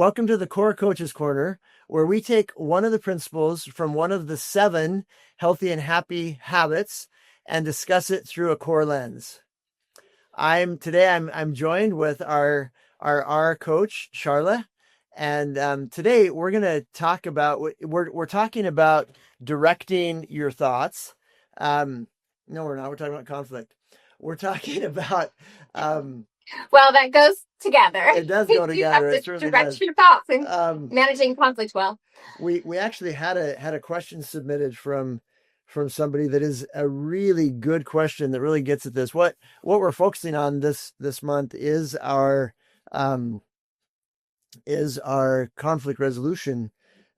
Welcome to the C.O.R.E Coaches Corner, where we take one of the principles from one of the 7 healthy and happy habits and discuss it through a C.O.R.E lens. I'm joined with our R coach, Sharla, and today we're going to talk about we're talking about directing your thoughts. No, we're not. We're talking about conflict. We're talking about well, that goes together. It does go together. You have to direct your thoughts and managing conflict well. We actually had a question submitted from somebody that is a really good question that really gets at this. What we're focusing on this month is our conflict resolution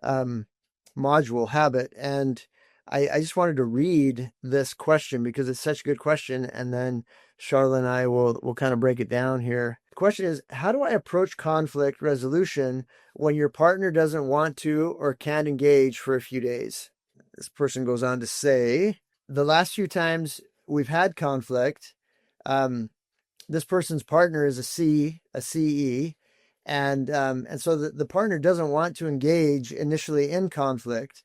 module habit, and I just wanted to read this question because it's such a good question, and then Sharla and I will kind of break it down here. The question is, how do I approach conflict resolution when your partner doesn't want to or can't engage for a few days? This person goes on to say, the last few times we've had conflict, this person's partner is a CE, and so the partner doesn't want to engage initially in conflict,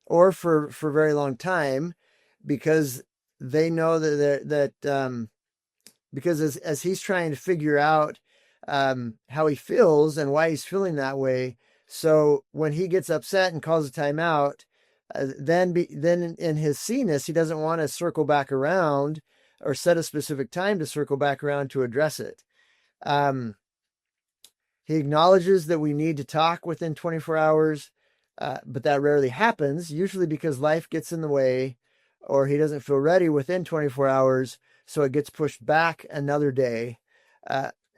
or for a very long time, because they know that because as he's trying to figure out how he feels and why he's feeling that way. So when he gets upset and calls a timeout, then in his C-ness, he doesn't want to circle back around or set a specific time to circle back around to address it. He acknowledges that we need to talk within 24 hours, but that rarely happens, usually because life gets in the way or he doesn't feel ready within 24 hours, so it gets pushed back another day.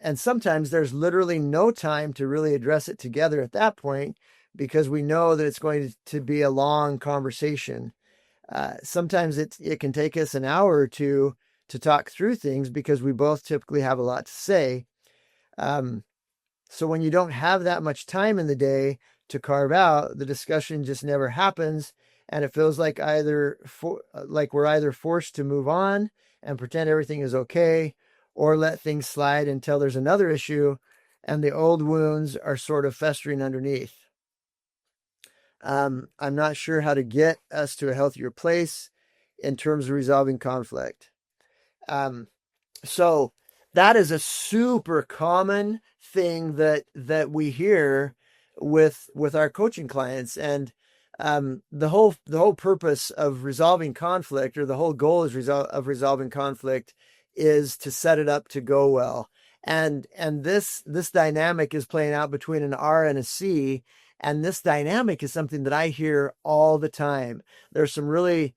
And sometimes there's literally no time to really address it together at that point because we know that it's going to be a long conversation. Sometimes it can take us an hour or two to talk through things because we both typically have a lot to say. So when you don't have that much time in the day to carve out, the discussion just never happens, and it feels like we're either forced to move on and pretend everything is okay, or let things slide until there's another issue and the old wounds are sort of festering underneath. I'm not sure how to get us to a healthier place in terms of resolving conflict. So that is a super common thing that we hear with our coaching clients, and the whole purpose of resolving conflict, or the whole goal of resolving conflict, is to set it up to go well. And this dynamic is playing out between an R and a C, and this dynamic is something that I hear all the time. There's some really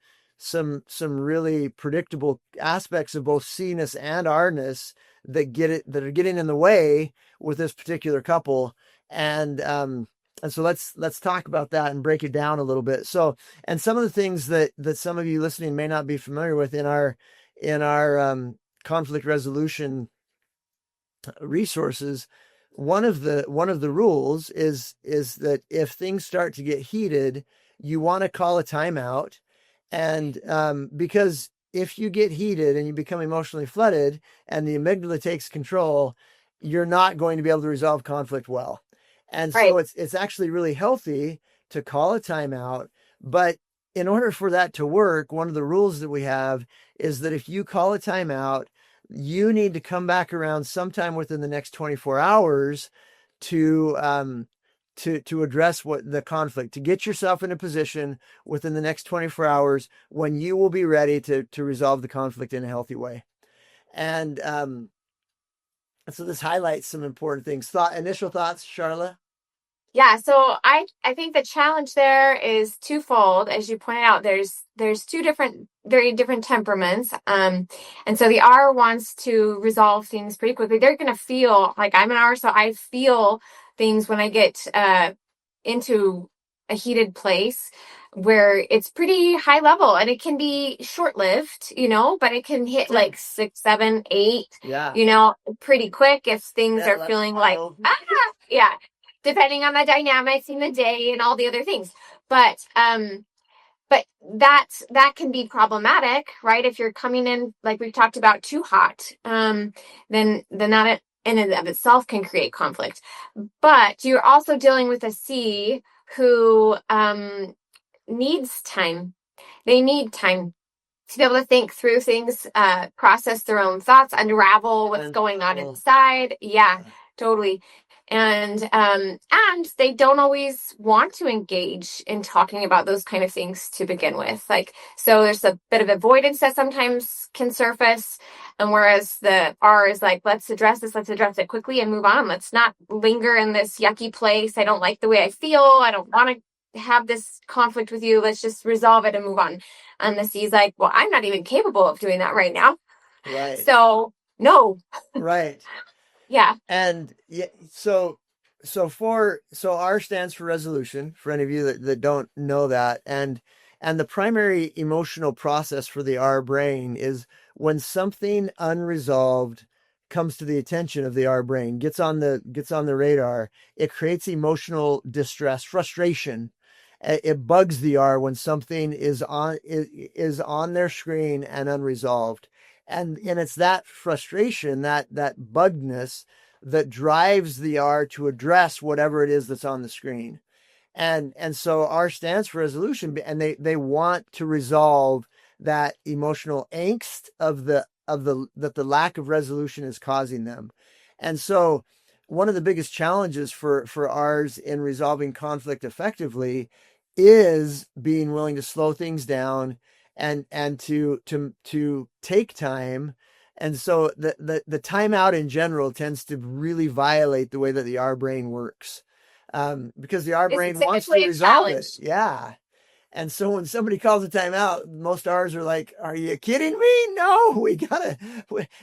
predictable aspects of both C-ness and R-ness that are getting in the way with this particular couple. And so let's talk about that and break it down a little bit. So, and some of the things that some of you listening may not be familiar with in our conflict resolution resources, one of the rules is that if things start to get heated, you want to call a timeout. And because if you get heated and you become emotionally flooded and the amygdala takes control, you're not going to be able to resolve conflict well. And Right. So it's actually really healthy to call a timeout. But in order for that to work, one of the rules that we have is that if you call a timeout, you need to come back around sometime within the next 24 hours to address what the conflict, to get yourself in a position within the next 24 hours when you will be ready to resolve the conflict in a healthy way. And so this highlights some important things. Initial thoughts, Sharla? Yeah, so I think the challenge there is twofold. As you pointed out, there's two very different temperaments. And so the R wants to resolve things pretty quickly. They're going to feel like, I'm an R, so I feel things when I get into a heated place where it's pretty high level, and it can be short-lived, but it can hit like 6, 7, 8, pretty quick if things are feeling like, yeah, depending on the dynamics in the day and all the other things. But that can be problematic, right? If you're coming in, like we've talked about, too hot, then that in and of itself can create conflict. But you're also dealing with a C who needs time. They need time to be able to think through things, process their own thoughts, unravel what's going on inside. Yeah, totally. And they don't always want to engage in talking about those kind of things to begin with. Like, so there's a bit of avoidance that sometimes can surface. And whereas the R is like, let's address it quickly and move on. Let's not linger in this yucky place. I don't like the way I feel. I don't want to have this conflict with you. Let's just resolve it and move on. And the C's like, well, I'm not even capable of doing that right now. Right. So no. Right. Yeah. And yeah, so R stands for resolution, for any of you that don't know that. And the primary emotional process for the R brain is when something unresolved comes to the attention of the R brain, gets on the radar, it creates emotional distress, frustration. It bugs the R when something is on their screen and unresolved. And it's that frustration, that bugness, that drives the R to address whatever it is that's on the screen. And so R stands for resolution, and they want to resolve that emotional angst of the that the lack of resolution is causing them. And so one of the biggest challenges for R's in resolving conflict effectively is being willing to slow things down and to take time. And so the timeout in general tends to really violate the way that the R brain works, because the R brain wants to resolve it. Yeah. And so when somebody calls a timeout, most R's are like, are you kidding me? No,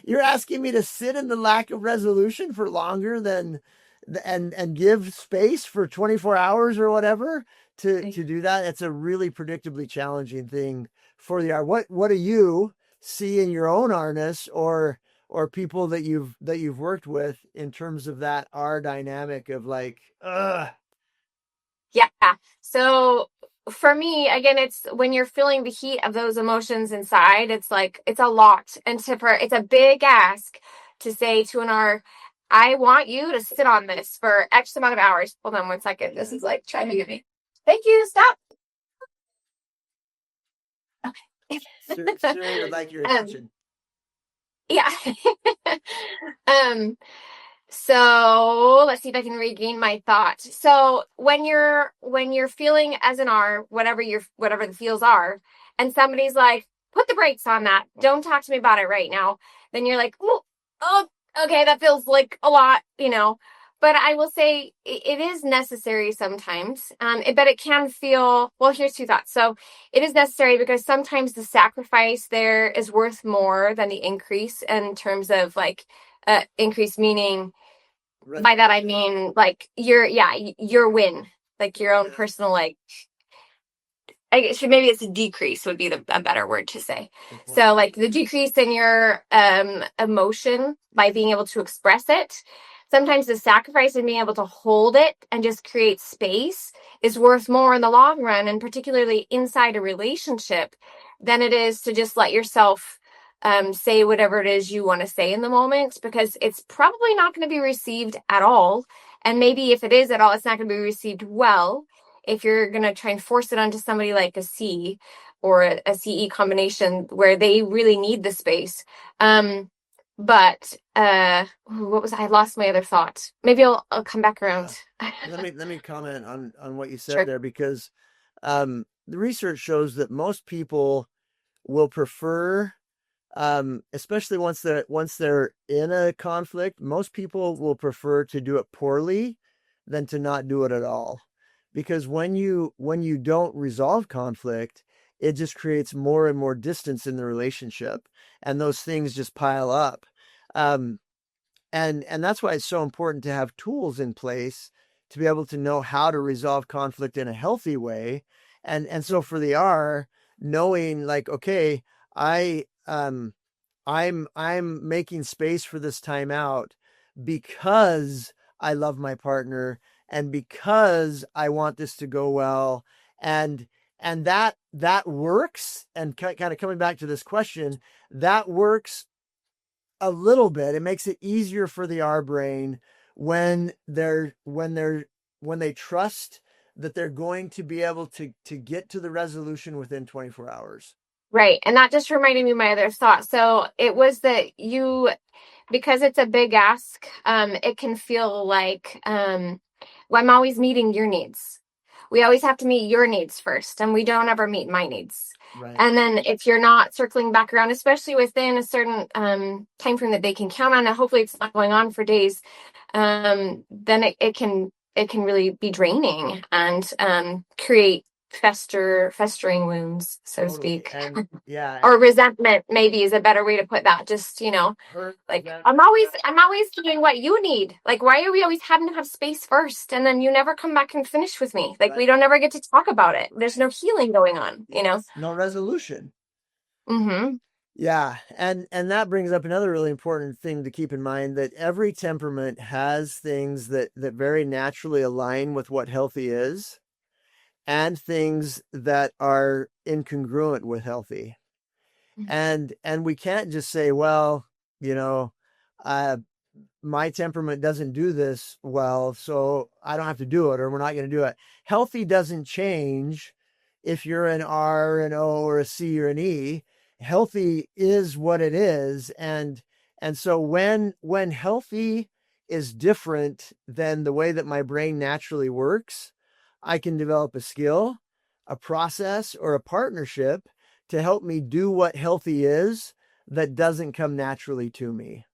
you're asking me to sit in the lack of resolution for longer than, and give space for 24 hours or whatever to do that. It's a really predictably challenging thing for the R. What do you see in your own R-ness or people that you've worked with in terms of that R dynamic of like, ugh? Yeah. So for me, again, it's when you're feeling the heat of those emotions inside, it's like, it's a lot. And it's a big ask to say to an R, I want you to sit on this for X amount of hours. Hold on one second. This is like trying to get me. Thank you. Stop. Okay. Siri would like your attention. Yeah. So let's see if I can regain my thought. So when you're feeling as an R, whatever the feels are, and somebody's like, put the brakes on that. Don't talk to me about it right now. Then you're like, oh, okay, that feels like a lot, But I will say it is necessary sometimes. But it can feel, well, here's two thoughts. So it is necessary because sometimes the sacrifice there is worth more than the increase in terms of like increase, meaning by that I mean like your win, like your own personal, like, I guess maybe it's a decrease would be a better word to say. So like the decrease in your emotion by being able to express it. Sometimes the sacrifice in being able to hold it and just create space is worth more in the long run, and particularly inside a relationship, than it is to just let yourself say whatever it is you want to say in the moment, because it's probably not going to be received at all. And maybe if it is at all, it's not going to be received well if you're going to try and force it onto somebody like a C or a CE combination where they really need the space. But what was I lost my other thought. Maybe I'll come back around. Let me comment on what you said there, because the research shows that most people will prefer, especially once they're in a conflict, most people will prefer to do it poorly than to not do it at all. Because when you don't resolve conflict, it just creates more and more distance in the relationship, and those things just pile up. And that's why it's so important to have tools in place to be able to know how to resolve conflict in a healthy way. And so for the R, knowing like, okay, I'm making space for this timeout because I love my partner and because I want this to go well. And that works. And kind of coming back to this question, that works a little bit. It makes it easier for the R brain when when they trust that they're going to be able to get to the resolution within 24 hours. Right. And that just reminded me of my other thought. So it was that because it's a big ask, it can feel like, well, I'm always meeting your needs. We always have to meet your needs first, and we don't ever meet my needs. Right. And then if you're not circling back around, especially within a certain time frame that they can count on, and hopefully it's not going on for days, then it can really be draining and create festering wounds, so to Totally. speak. And yeah, Or resentment maybe is a better way to put that. Just, hurt like that. I'm always doing what you need. Like, why are we always having to have space first, and then you never come back and finish with me? Like, Right. we don't ever get to talk about it. There's no healing going on. No resolution. Mm-hmm. Yeah, and that brings up another really important thing to keep in mind, that every temperament has things that very naturally align with what healthy is, and things that are incongruent with healthy. And we can't just say, well, you know, uh, my temperament doesn't do this well, so I don't have to do it, or we're not going to do it. Healthy doesn't change if you're an R, an O, or a C, or an E. Healthy is what it is. And so when healthy is different than the way that my brain naturally works, I can develop a skill, a process, or a partnership to help me do what healthy is that doesn't come naturally to me.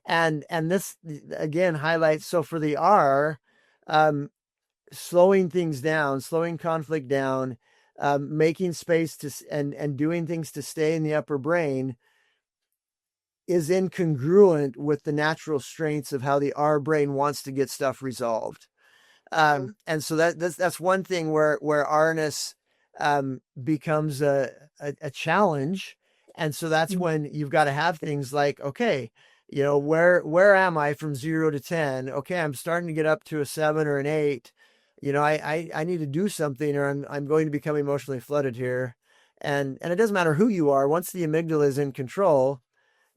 And this again highlights, so for the R, um, slowing things down, slowing conflict down, making space to and doing things to stay in the upper brain is incongruent with the natural strengths of how the R brain wants to get stuff resolved. And so that's one thing where R-ness becomes a challenge. And so that's when you've got to have things like, okay, where am I from 0 to 10? Okay, I'm starting to get up to a 7 or an 8. I need to do something, or I'm going to become emotionally flooded here. And it doesn't matter who you are. Once the amygdala is in control,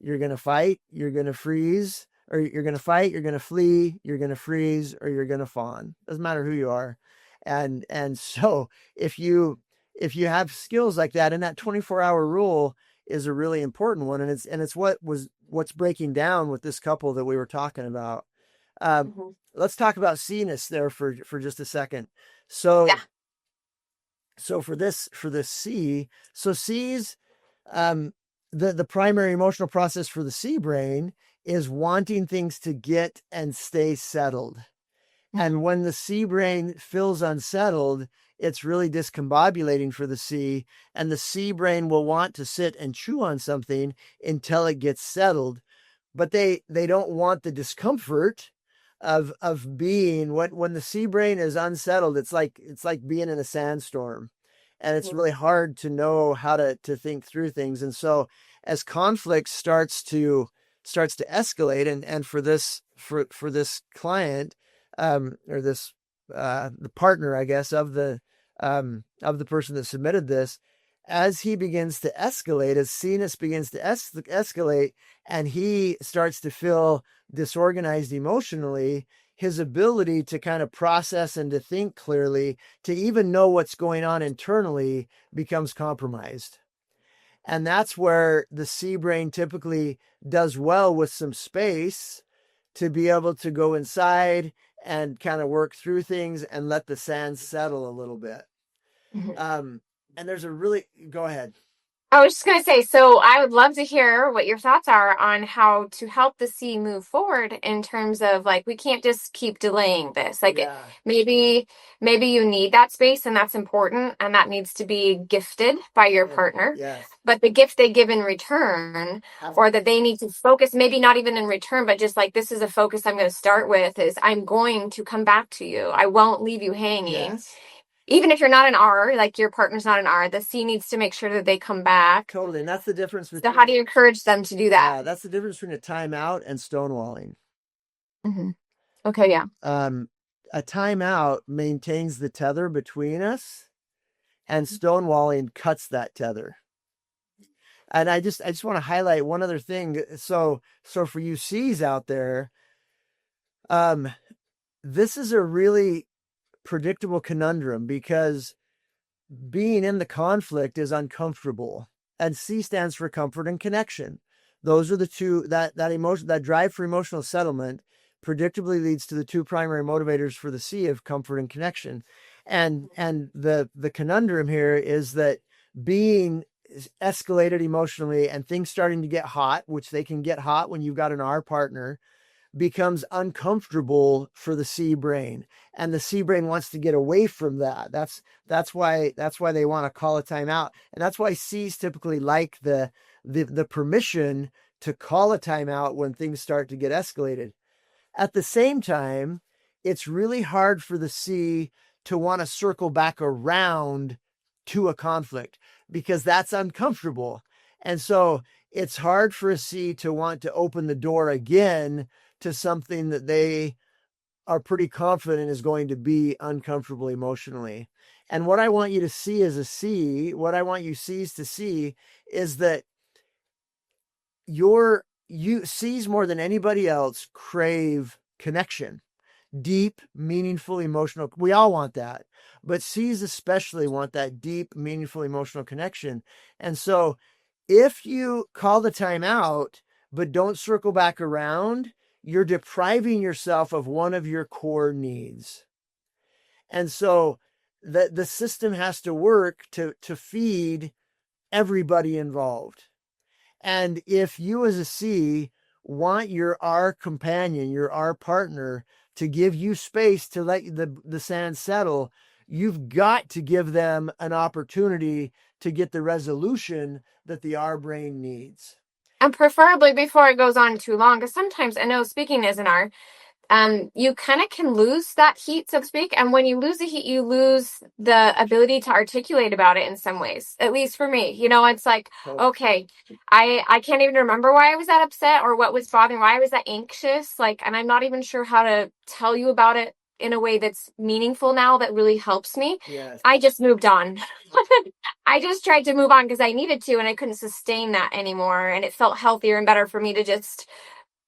you're going to fight, you're going to freeze, or you're going to fight, you're going to flee, you're going to freeze, or you're going to fawn. Doesn't matter who you are. And so if you have skills like that, and that 24-hour rule is a really important one, and it's what's breaking down with this couple that we were talking about. Let's talk about C-ness there for just a second. So Yeah. So for this C, so C's the primary emotional process for the C brain is wanting things to get and stay settled. And when the C brain feels unsettled, it's really discombobulating for the C, and the C brain will want to sit and chew on something until it gets settled. But they don't want the discomfort of being, when the C brain is unsettled, it's like being in a sandstorm, and it's really hard to know how to think through things. And so as conflict starts to escalate, and for this client, or this the partner, I guess, of the person that submitted this, as he begins to escalate, as C-ness begins to escalate, and he starts to feel disorganized emotionally, his ability to kind of process and to think clearly, to even know what's going on internally, becomes compromised. And that's where the C brain typically does well with some space to be able to go inside and kind of work through things and let the sand settle a little bit. And there's a really, go ahead. I was just going to say, so I would love to hear what your thoughts are on how to help the C move forward, in terms of, like, we can't just keep delaying this. Like, Yeah. maybe you need that space, and that's important, and that needs to be gifted by your partner. Yes. But the gift they give in return, or that they need to focus, maybe not even in return, but just like, this is a focus I'm going to start with, is I'm going to come back to you. I won't leave you hanging. Yes. Even if you're not an R, like your partner's not an R, the C needs to make sure that they come back. Totally. And that's the difference between, So how do you encourage them to do that? yeah, that's the difference between a timeout and stonewalling. Okay, yeah. A timeout maintains the tether between us, and stonewalling cuts that tether. And I just want to highlight one other thing. So for you C's out there, um, this is a really predictable conundrum because being in the conflict is uncomfortable. And C stands for comfort and connection. Those are the two that emotion, that drive for emotional settlement predictably leads to the two primary motivators for the C of comfort and connection. And the conundrum here is that being escalated emotionally and things starting to get hot, which they can get hot when you've got an R partner, becomes uncomfortable for the C brain, and the C brain wants to get away from that. That's why they want to call a timeout, and that's why C's typically like the permission to call a timeout when things start to get escalated. At the same time, it's really hard for the C to want to circle back around to a conflict because that's uncomfortable. And so it's hard for a C to want to open the door again to something that they are pretty confident is going to be uncomfortable emotionally. And what I want you to see as a C, what I want you C's to see is that you C's more than anybody else crave connection, deep, meaningful, emotional. We all want that, but C's especially want that deep, meaningful, emotional connection. And so if you call the timeout, but don't circle back around, you're depriving yourself of one of your core needs. And so the system has to work to feed everybody involved. And if you as a C want your R companion, your R partner to give you space to let the sand settle, you've got to give them an opportunity to get the resolution that the R brain needs. And preferably before it goes on too long, because sometimes I know, speaking as an R, you kind of can lose that heat, so to speak. And when you lose the heat, you lose the ability to articulate about it in some ways, at least for me. It's like, okay, I can't even remember why I was that upset or what was bothering, why I was that anxious. Like, and I'm not even sure how to tell you about it in a way that's meaningful now that really helps me. Yes. I just moved on. I just tried to move on because I needed to, and I couldn't sustain that anymore. And it felt healthier and better for me to just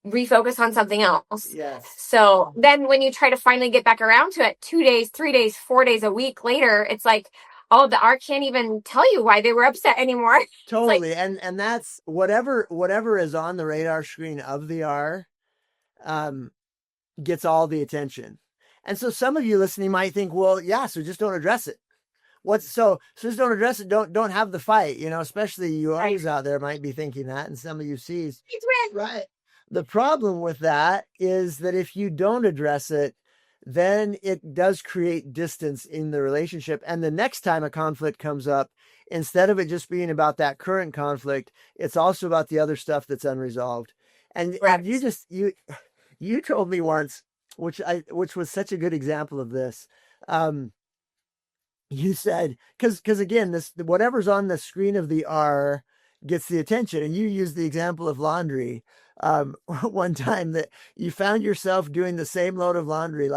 refocus on something else. Yes. So then when you try to finally get back around to it 2 days, 3 days, 4 days, a week later, it's like, oh, the R can't even tell you why they were upset anymore. Totally. Like, and that's whatever is on the radar screen of the R gets all the attention. And so some of you listening might think, well, yeah, so just don't address it. So just don't address it. Don't have the fight, especially you R's out there might be thinking that, and some of you C's. Right. The problem with that is that if you don't address it, then it does create distance in the relationship. And the next time a conflict comes up, instead of it just being about that current conflict, it's also about the other stuff that's unresolved. And you told me once, which was such a good example of this. You said, because again, this whatever's on the screen of the R gets the attention, and you used the example of laundry. One time that you found yourself doing the same load of laundry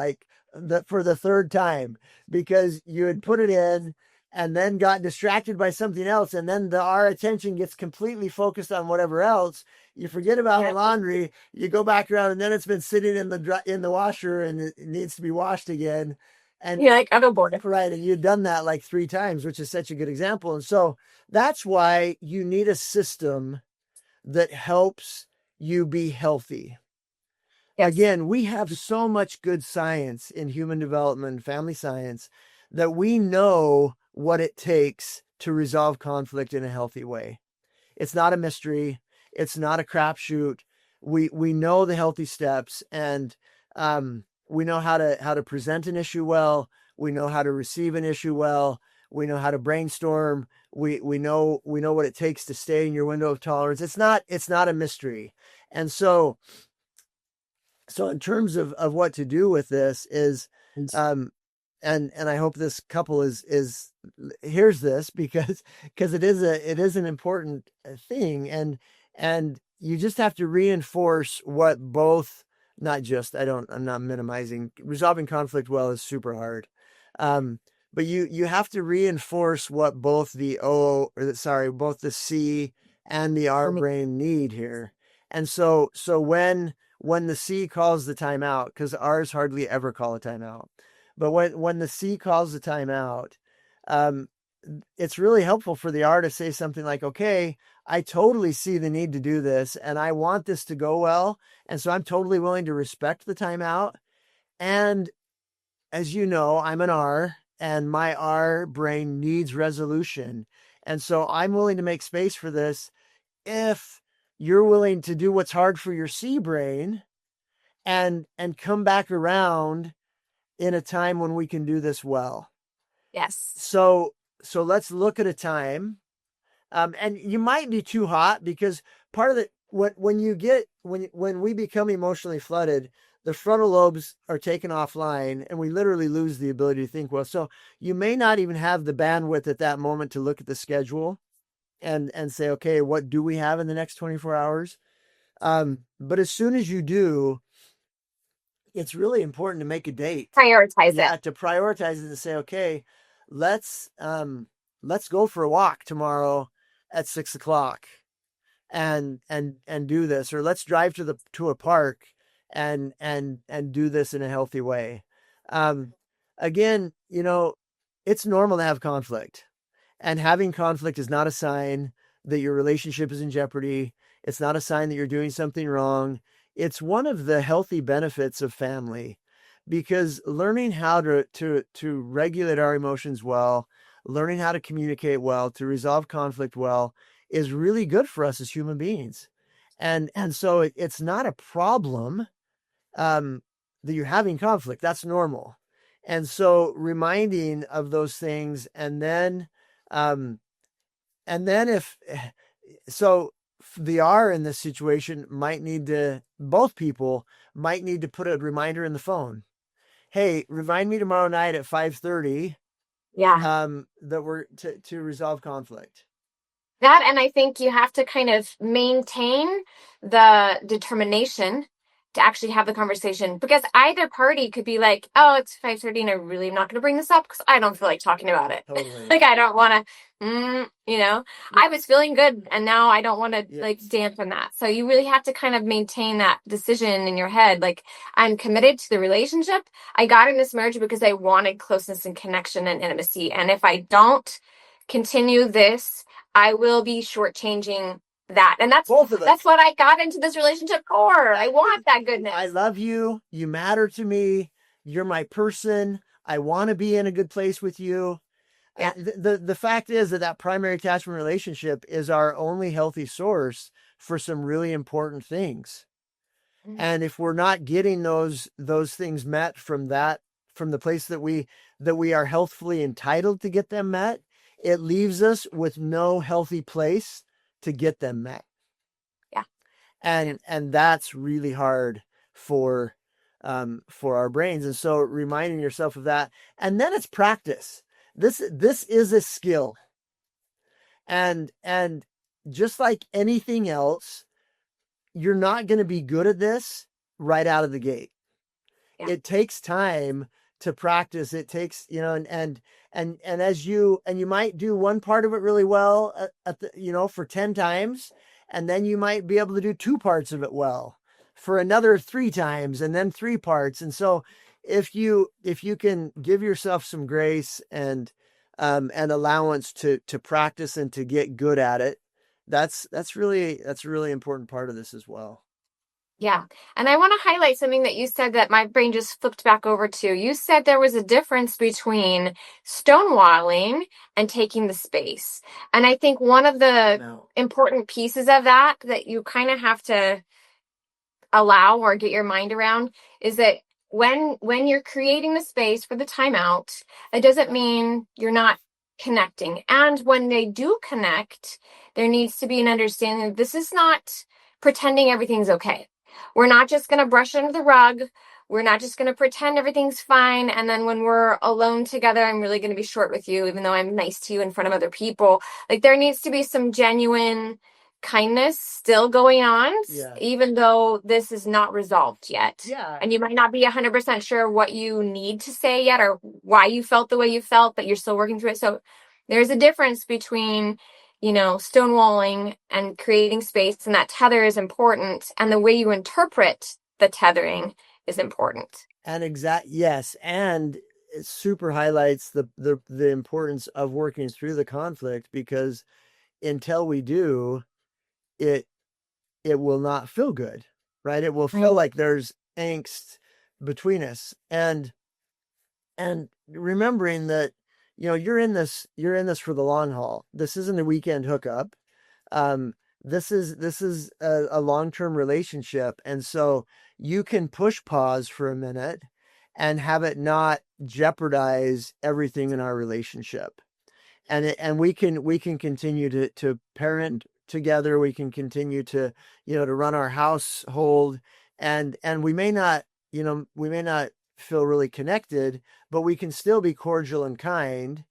for the third time because you had put it in and then got distracted by something else, and then our attention gets completely focused on whatever else. You forget about the laundry, you go back around, and then it's been sitting in the washer and it needs to be washed again. And you're like, I'm bored. Right. And you've done that like 3 times, which is such a good example. And so that's why you need a system that helps you be healthy. Yes. Again, we have so much good science in human development, family science, that we know what it takes to resolve conflict in a healthy way. It's not a mystery. It's not a crapshoot. We know the healthy steps, and we know how to present an issue well. We know how to receive an issue well. We know how to brainstorm. We know what it takes to stay in your window of tolerance. It's not a mystery. And so in terms of what to do with this is, and I hope this couple hears this because it is an important thing, and you just have to reinforce what both. I'm not minimizing. Resolving conflict well is super hard. But you have to reinforce what both the C and the R brain need here. And so when the C calls the timeout, because R's hardly ever call a timeout, but when the C calls the timeout, it's really helpful for the R to say something like, okay, I totally see the need to do this and I want this to go well. And so I'm totally willing to respect the timeout. And as you know, I'm an R and my R brain needs resolution. And so I'm willing to make space for this if you're willing to do what's hard for your C brain and come back around in a time when we can do this well. Yes. So let's look at a time. And you might be too hot because part of the when we become emotionally flooded, the frontal lobes are taken offline and we literally lose the ability to think well. So you may not even have the bandwidth at that moment to look at the schedule and say, okay, what do we have in the next 24 hours? But as soon as you do, it's really important to make a date. Prioritize it. To prioritize it and say, okay, let's go for a walk tomorrow at 6:00 and do this, or let's drive to a park and do this in a healthy way. Again, it's normal to have conflict, and having conflict is not a sign that your relationship is in jeopardy. It's not a sign that you're doing something wrong. It's one of the healthy benefits of family, because learning how to regulate our emotions well, learning how to communicate well, to resolve conflict well, is really good for us as human beings. And so it's not a problem that you're having conflict. That's normal. And so reminding of those things, and then if so, the R in this situation both people might need to put a reminder in the phone. Hey, remind me tomorrow night at 5:30. Yeah. That we're to resolve conflict. That, and I think you have to kind of maintain the determination to actually have the conversation, because either party could be like, oh, it's 5:30 and I really am not going to bring this up because I don't feel like talking about it. Totally. Like, I don't want to, I was feeling good and now I don't want to like dampen that. So you really have to kind of maintain that decision in your head. Like, I'm committed to the relationship. I got in this marriage because I wanted closeness and connection and intimacy. And if I don't continue this, I will be shortchanging that. And that's what I got into this relationship for. I want that goodness. I love you. You matter to me. You're my person. I want to be in a good place with you. Yeah. The fact is that primary attachment relationship is our only healthy source for some really important things. Mm-hmm. And if we're not getting those things met from the place that we are healthfully entitled to get them met, it leaves us with no healthy place to get them met. Yeah. And that's really hard for our brains. And so reminding yourself of that, and then it's practice. This is a skill. And just like anything else, you're not going to be good at this right out of the gate. Yeah. It takes time to practice. It takes, and you might do one part of it really well for 10 times, and then you might be able to do 2 parts of it well for another 3 times, and then 3 parts. And so if you can give yourself some grace and allowance to practice and to get good at it, that's a really important part of this as well. Yeah. And I want to highlight something that you said that my brain just flipped back over to. You said there was a difference between stonewalling and taking the space. And I think one of the important pieces of that you kind of have to allow or get your mind around is that when you're creating the space for the timeout, it doesn't mean you're not connecting. And when they do connect, there needs to be an understanding that this is not pretending everything's okay. We're not just going to brush it under the rug. We're not just going to pretend everything's fine. And then when we're alone together, I'm really going to be short with you, even though I'm nice to you in front of other people. Like, there needs to be some genuine kindness still going on, even though this is not resolved yet. Yeah. And you might not be 100% sure what you need to say yet or why you felt the way you felt, but you're still working through it. So there's a difference between stonewalling and creating space, and that tether is important, and the way you interpret the tethering is important. And yes, and it super highlights the importance of working through the conflict, because until we do, it it will not feel good, right? It will feel Right. like there's angst between us. And remembering that, you're in this for the long haul. This isn't a weekend hookup. um this is a long-term relationship, and so you can push pause for a minute and have it not jeopardize everything in our relationship. And we can continue to parent together. We can continue to run our household, and we may not feel really connected, but we can still be cordial and kind.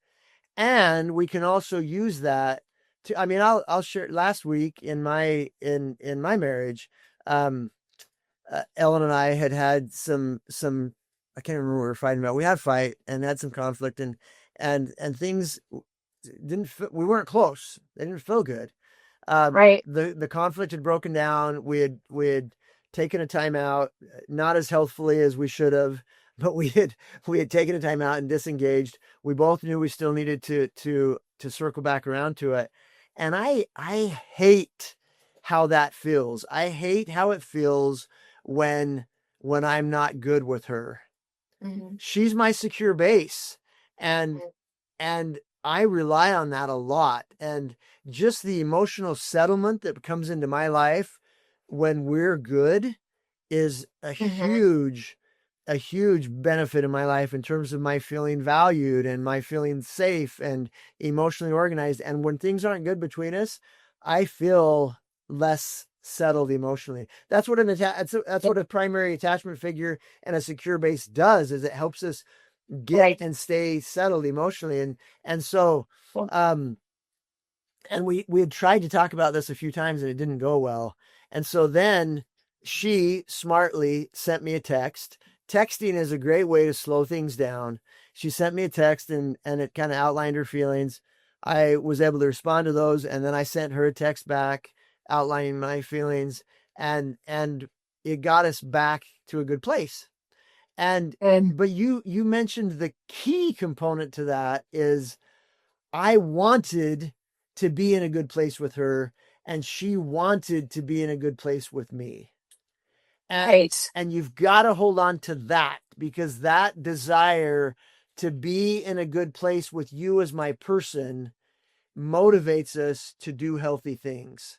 And we can also use that to, I mean, I'll share. Last week in my marriage, um Ellen and I had some I can't remember what we were fighting about. We had a fight and had some conflict, and things didn't we weren't close. They didn't feel good. Right. The conflict had broken down. We had taken a time out, not as healthfully as we should have, but we had taken a time out and disengaged. We both knew we still needed to circle back around to it. And I hate how that feels. I hate how it feels when I'm not good with her. Mm-hmm. She's my secure base, and and I rely on that a lot. And just the emotional settlement that comes into my life when we're good is Mm-hmm. a huge benefit in my life, in terms of my feeling valued and my feeling safe and emotionally organized. And when things aren't good between us, I feel less settled emotionally. That's what a primary attachment figure and a secure base does, is it helps us get Right. and stay settled emotionally. And so Well, um and we had tried to talk about this a few times and it didn't go well. And so then she smartly sent me a text. Texting is a great way to slow things down. She sent me a text, and it kind of outlined her feelings. I was able to respond to those, and then I sent her a text back outlining my feelings, and it got us back to a good place. And good. but you mentioned the key component to that is, I wanted to be in a good place with her, and she wanted to be in a good place with me. And Right. and you've got to hold on to that, because that desire to be in a good place with you as my person motivates us to do healthy things.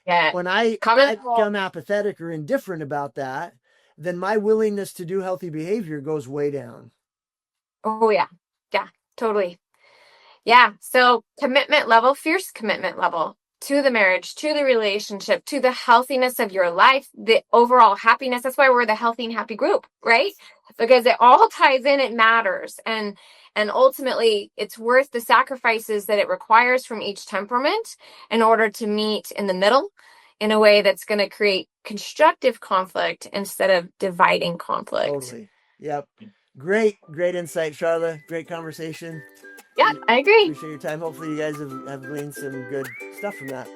Yeah. When I Comment. become apathetic or indifferent about that, then my willingness to do healthy behavior goes way down. Oh, yeah. Yeah, totally. Yeah. So commitment level, fierce commitment level to the marriage, to the relationship, to the healthiness of your life, the overall happiness. That's why we're the healthy and happy group, right? Because it all ties in, it matters. And ultimately it's worth the sacrifices that it requires from each temperament in order to meet in the middle in a way that's going to create constructive conflict instead of dividing conflict. Totally. Yep. Great insight, Sharla. Great conversation. Yeah, I agree. Appreciate your time. Hopefully, you guys have gleaned some good stuff from that.